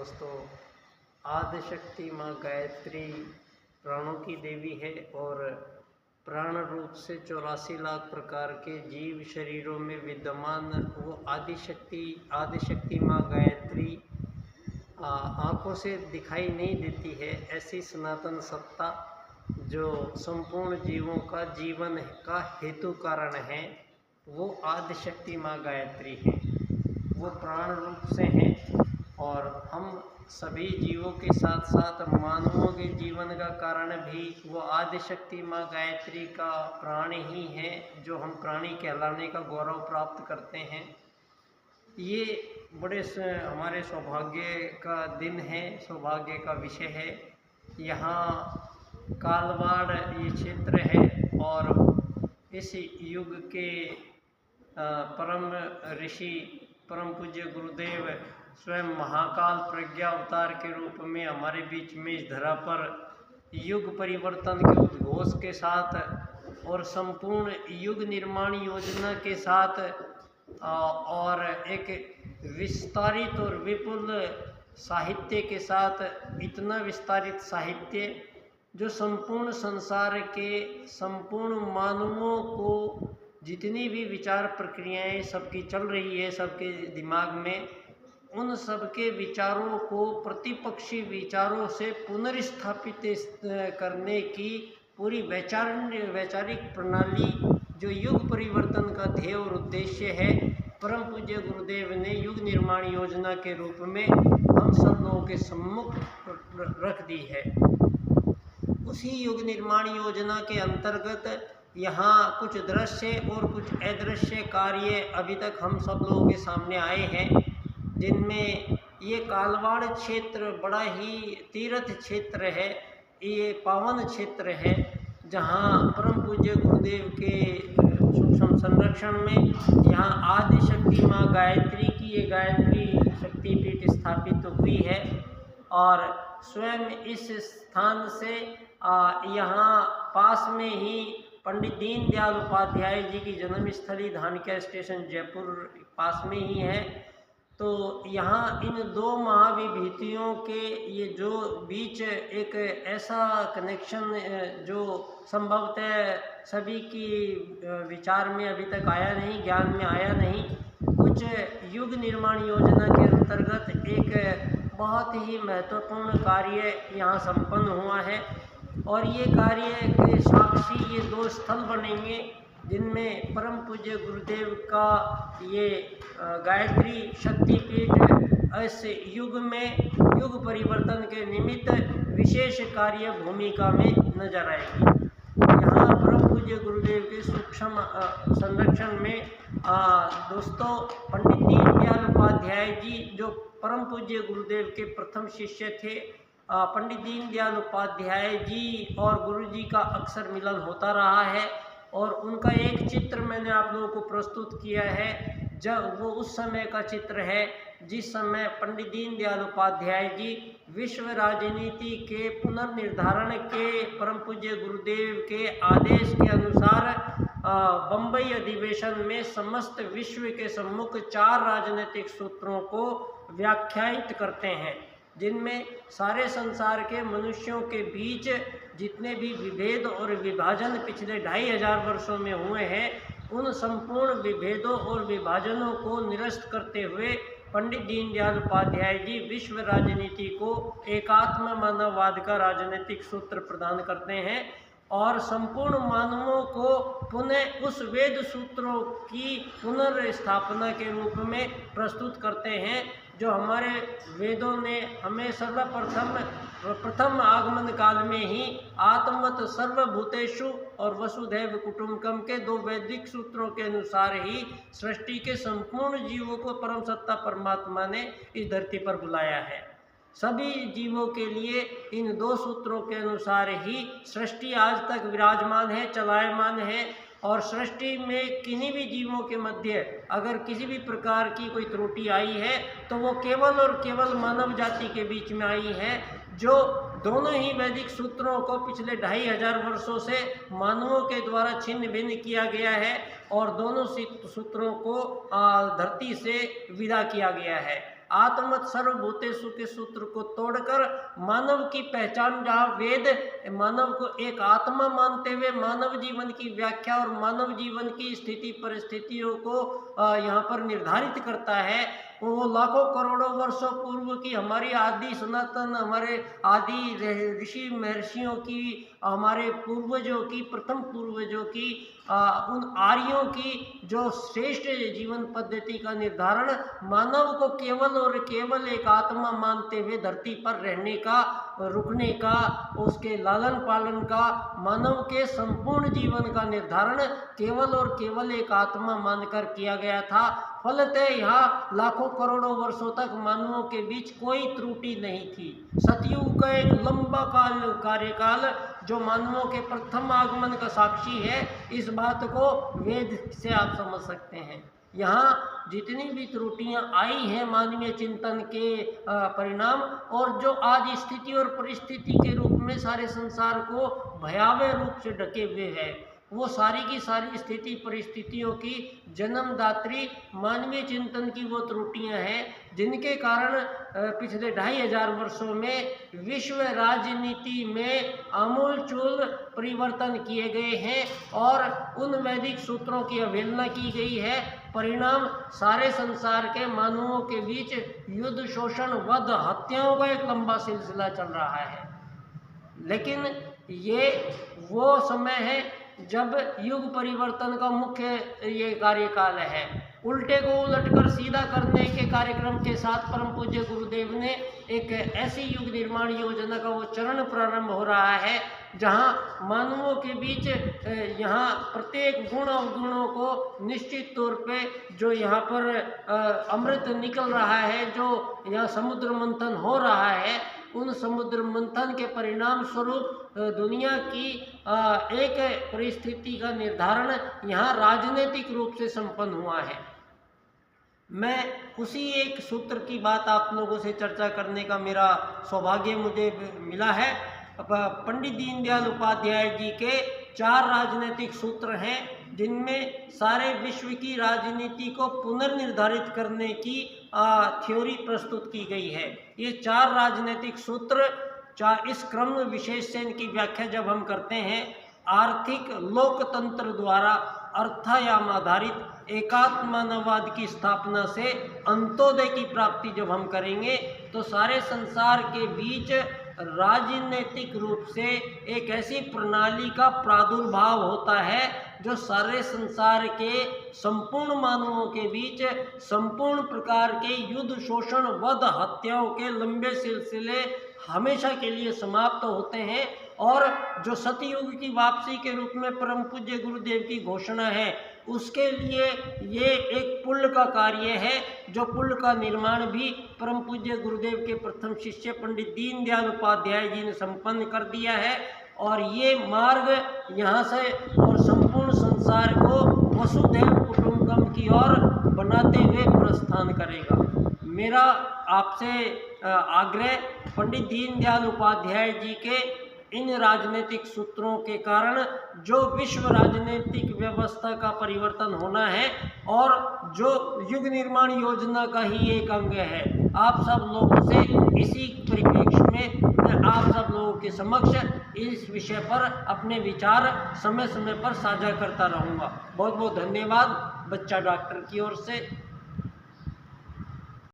दोस्तों, आदिशक्ति माँ गायत्री प्राणों की देवी है और प्राण रूप से 84 लाख प्रकार के जीव शरीरों में विद्यमान वो आदिशक्ति माँ गायत्री आँखों से दिखाई नहीं देती है। ऐसी सनातन सत्ता जो संपूर्ण जीवों का जीवन का हेतु कारण है, वो आदिशक्ति माँ गायत्री है। वो प्राण रूप से हैं और हम सभी जीवों के साथ साथ मानवों के जीवन का कारण भी वो आदिशक्ति माँ गायत्री का प्राण ही है, जो हम प्राणी कहलाने का गौरव प्राप्त करते हैं। ये बड़े हमारे सौभाग्य का दिन है, सौभाग्य का विषय है। यहाँ कालवाड़ ये क्षेत्र है और इस युग के परम ऋषि परम पूज्य गुरुदेव स्वयं महाकाल प्रज्ञा अवतार के रूप में हमारे बीच में इस धरा पर युग परिवर्तन के उद्घोष के साथ और संपूर्ण युग निर्माण योजना के साथ और एक विस्तारित और विपुल साहित्य के साथ, इतना विस्तारित साहित्य जो संपूर्ण संसार के संपूर्ण मानवों को जितनी भी विचार प्रक्रियाएं सबकी चल रही है सबके दिमाग में, उन सबके विचारों को प्रतिपक्षी विचारों से पुनर्स्थापित करने की पूरी वैचारिक प्रणाली जो युग परिवर्तन का ध्येय और उद्देश्य है, परम पूज्य गुरुदेव ने युग निर्माण योजना के रूप में हम सब लोगों के सम्मुख रख दी है। उसी युग निर्माण योजना के अंतर्गत यहाँ कुछ दृश्य और कुछ अदृश्य कार्य अभी तक हम सब लोगों के सामने आए हैं, जिनमें ये कालवाड़ क्षेत्र बड़ा ही तीर्थ क्षेत्र है। ये पावन क्षेत्र है जहाँ परम पूज्य गुरुदेव के सूक्ष्म संरक्षण में यहाँ आदिशक्ति माँ गायत्री की ये गायत्री शक्तिपीठ स्थापित हुई है और स्वयं इस स्थान से यहाँ पास में ही पंडित दीनदयाल उपाध्याय जी की जन्मस्थली धानक्या स्टेशन जयपुर पास में ही है। तो यहाँ इन दो महाविभूतियों के ये जो बीच एक ऐसा कनेक्शन जो संभवतः सभी की विचार में अभी तक आया नहीं, ज्ञान में आया नहीं। कुछ युग निर्माण योजना के अंतर्गत एक बहुत ही महत्वपूर्ण कार्य यहाँ संपन्न हुआ है और ये कार्य के साक्षी ये दो स्थल बनेंगे जिनमें परम पूज्य गुरुदेव का ये गायत्री शक्तिपीठ इस युग में युग परिवर्तन के निमित्त विशेष कार्य भूमिका में नजर आएगी। यहाँ परम पूज्य गुरुदेव के सूक्ष्म संरक्षण में दोस्तों पंडित दीनदयाल उपाध्याय जी जो परम पूज्य गुरुदेव के प्रथम शिष्य थे, पंडित दीनदयाल उपाध्याय जी और गुरु जी का अक्सर मिलन होता रहा है और उनका एक चित्र मैंने आप लोगों को प्रस्तुत किया है। जब वो उस समय का चित्र है जिस समय पंडित दीनदयाल उपाध्याय जी विश्व राजनीति के पुनर्निर्धारण के परम पूज्य गुरुदेव के आदेश के अनुसार बम्बई अधिवेशन में समस्त विश्व के सम्मुख 4 राजनीतिक सूत्रों को व्याख्यायित करते हैं, जिनमें सारे संसार के मनुष्यों के बीच जितने भी विभेद और विभाजन पिछले 2500 वर्षों में हुए हैं, उन संपूर्ण विभेदों और विभाजनों को निरस्त करते हुए पंडित दीनदयाल उपाध्याय जी विश्व राजनीति को एकात्म मानववाद का राजनीतिक सूत्र प्रदान करते हैं और संपूर्ण मानवों को पुनः उस वेद सूत्रों की पुनर्स्थापना के रूप में प्रस्तुत करते हैं जो हमारे वेदों ने हमें प्रथम आगमन काल में ही आत्मवत सर्वभूतेषु और वसुधैव कुटुंबकम के 2 वैदिक सूत्रों के अनुसार ही सृष्टि के संपूर्ण जीवों को परम सत्ता परमात्मा ने इस धरती पर बुलाया है। सभी जीवों के लिए इन 2 सूत्रों के अनुसार ही सृष्टि आज तक विराजमान है, चलायमान है और सृष्टि में किन्हीं भी जीवों के मध्य अगर किसी भी प्रकार की कोई त्रुटि आई है तो वो केवल और केवल मानव जाति के बीच में आई है, जो दोनों ही वैदिक सूत्रों को पिछले 2500 वर्षों से मानवों के द्वारा छिन्न भिन्न किया गया है और दोनों सूत्रों को धरती से विदा किया गया है। आत्मवत् सर्वभूतेषु के सूत्र को तोड़कर मानव की पहचान, जहाँ वेद मानव को एक आत्मा मानते हुए मानव जीवन की व्याख्या और मानव जीवन की स्थिति परिस्थितियों को यहाँ पर निर्धारित करता है, वो लाखों करोड़ों वर्षों पूर्व की हमारी आदि सनातन, हमारे आदि ऋषि महर्षियों की, हमारे पूर्वजों की, प्रथम पूर्वजों की, उन आर्यों की जो श्रेष्ठ जीवन पद्धति का निर्धारण मानव को केवल और केवल एक आत्मा मानते हुए धरती पर रहने का, रुकने का, उसके लालन पालन का, मानव के संपूर्ण जीवन का निर्धारण केवल और केवल एक आत्मा मानकर किया गया था। फलतः यहाँ लाखों करोड़ों वर्षों तक मानवों के बीच कोई त्रुटि नहीं थी। सतयुग का एक लंबा कार्यकाल जो मानवों के प्रथम आगमन का साक्षी है, इस बात को वेद से आप समझ सकते हैं। यहाँ जितनी भी त्रुटियां आई हैं मानवीय चिंतन के परिणाम, और जो आज स्थिति और परिस्थिति के रूप में सारे संसार को भयावह रूप से ढके हुए है, वो सारी की सारी स्थिति परिस्थितियों की जन्मदात्री मानवीय चिंतन की वो त्रुटियां हैं, जिनके कारण पिछले 2500 वर्षों में विश्व राजनीति में आमूलचूल परिवर्तन किए गए हैं और उन वैदिक सूत्रों की अवहेलना की गई है। परिणाम सारे संसार के मानवों के बीच युद्ध, शोषण, वध, हत्याओं का एक लंबा सिलसिला चल रहा है। लेकिन ये वो समय है जब युग परिवर्तन का मुख्य ये कार्यकाल है। उल्टे को उलटकर सीधा करने के कार्यक्रम के साथ परम पूज्य गुरुदेव ने एक ऐसी युग निर्माण योजना का वो चरण प्रारंभ हो रहा है, जहां मानवों के बीच यहाँ प्रत्येक गुण अवगुणों को निश्चित तौर पे जो यहाँ पर अमृत निकल रहा है, जो यहाँ समुद्र मंथन हो रहा है, उन समुद्र मंथन के परिणाम स्वरूप दुनिया की एक परिस्थिति का निर्धारण यहाँ राजनीतिक रूप से संपन्न हुआ है। मैं उसी एक सूत्र की बात आप लोगों से चर्चा करने का मेरा सौभाग्य मुझे मिला है। पंडित दीनदयाल उपाध्याय जी के 4 राजनीतिक सूत्र हैं, जिनमें सारे विश्व की राजनीति को पुनर्निर्धारित करने की थ्योरी प्रस्तुत की गई है। ये 4 राजनीतिक सूत्र, इस क्रम विशेष से इनकी व्याख्या जब हम करते हैं, आर्थिक लोकतंत्र द्वारा अर्थायाम आधारित एकात्म मानववाद की स्थापना से अंत्योदय की प्राप्ति जब हम करेंगे, तो सारे संसार के बीच राजनीतिक रूप से एक ऐसी प्रणाली का प्रादुर्भाव होता है जो सारे संसार के संपूर्ण मानवों के बीच संपूर्ण प्रकार के युद्ध, शोषण, वध, हत्याओं के लंबे सिलसिले हमेशा के लिए समाप्त होते हैं। और जो सतयुग की वापसी के रूप में परम पूज्य गुरुदेव की घोषणा है, उसके लिए ये एक पुल का कार्य है, जो पुल का निर्माण भी परम पूज्य गुरुदेव के प्रथम शिष्य पंडित दीनदयाल उपाध्याय जी ने संपन्न कर दिया है। और ये मार्ग यहाँ से और संपूर्ण संसार को वसुधैव कुटुंबकम की ओर बनाते हुए प्रस्थान करेगा। मेरा आपसे आग्रह, पंडित दीनदयाल उपाध्याय जी के इन राजनीतिक सूत्रों के कारण जो विश्व राजनीतिक व्यवस्था का परिवर्तन होना है और जो युग निर्माण योजना का ही एक अंग है, आप सब लोगों से इसी परिप्रेक्ष्य में मैं आप सब लोगों के समक्ष इस विषय पर अपने विचार समय समय पर साझा करता रहूँगा। बहुत बहुत धन्यवाद बच्चा डॉक्टर की ओर से।